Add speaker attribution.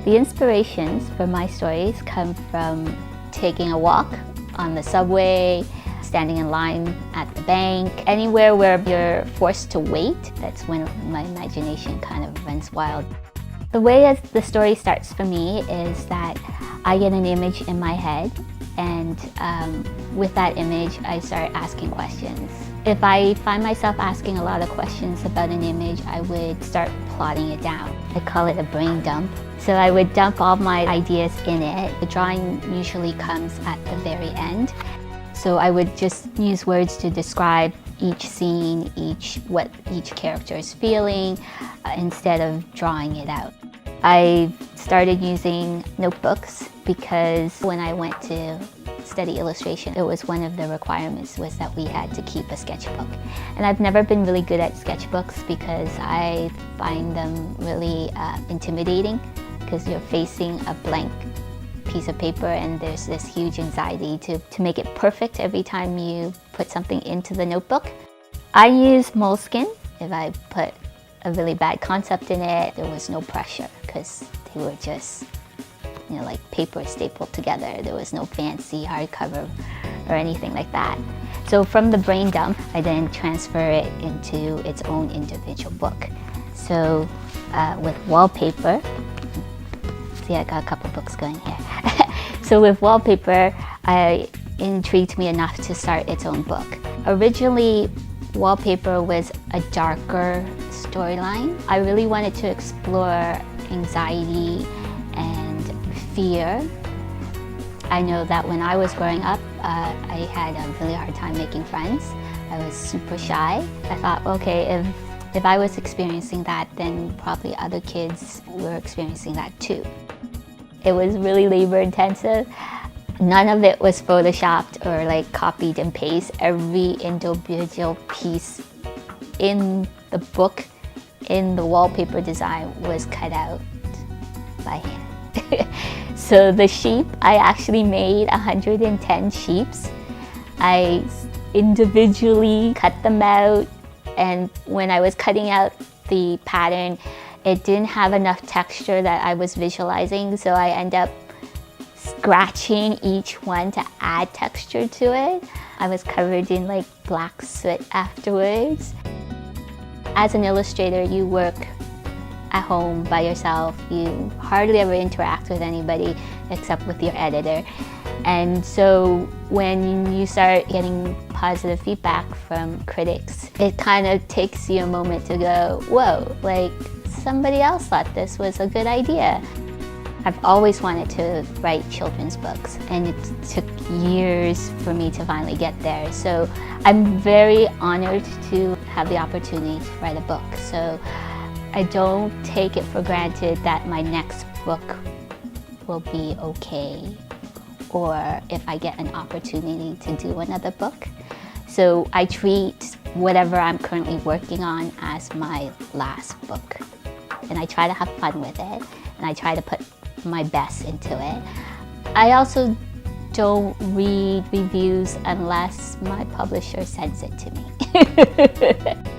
Speaker 1: The inspirations for my stories come from taking a walk on the subway, standing in line at the bank, anywhere where you're forced to wait. That's when my imagination kind of runs wild. The way as the story starts for me is that I get an image in my head, and with that image I start asking questions. If I find myself asking a lot of questions about an image, I would start plotting it down. I call it a brain dump. So I would dump all my ideas in it. The drawing usually comes at the very end. So I would just use words to describe each scene, what each character is feeling, instead of drawing it out. I started using notebooks because when I went to study illustration, it was one of the requirements was that we had to keep a sketchbook. And I've never been really good at sketchbooks because I find them really intimidating, because you're facing a blank piece of paper and there's this huge anxiety to make it perfect every time you put something into the notebook. I use moleskin. If I put a really bad concept in it, there was no pressure because they were just, like paper stapled together. There was no fancy hardcover or anything like that. So from the brain dump, I then transfer it into its own individual book. So with wallpaper, see, I got a couple books going here. So with wallpaper, it intrigued me enough to start its own book. Originally, wallpaper was a darker storyline. I really wanted to explore anxiety and fear. I know that when I was growing up, I had a really hard time making friends. I was super shy. I thought, okay, if I was experiencing that, then probably other kids were experiencing that too. It was really labor intensive. None of it was photoshopped or like copied and pasted. Every individual piece in the book, in the wallpaper design, was cut out by hand. So the sheep, I actually made 110 sheeps. I individually cut them out, and when I was cutting out the pattern, it didn't have enough texture that I was visualizing, so I end up scratching each one to add texture to it. I was covered in like black soot afterwards. As an illustrator, you work at home by yourself. You hardly ever interact with anybody except with your editor. And so when you start getting positive feedback from critics, it kind of takes you a moment to go, whoa, like somebody else thought this was a good idea. I've always wanted to write children's books, and it took years for me to finally get there. So I'm very honored to have the opportunity to write a book. So I don't take it for granted that my next book will be okay, or if I get an opportunity to do another book. So I treat whatever I'm currently working on as my last book. And I try to have fun with it, and I try to put my best into it. I also don't read reviews unless my publisher sends it to me.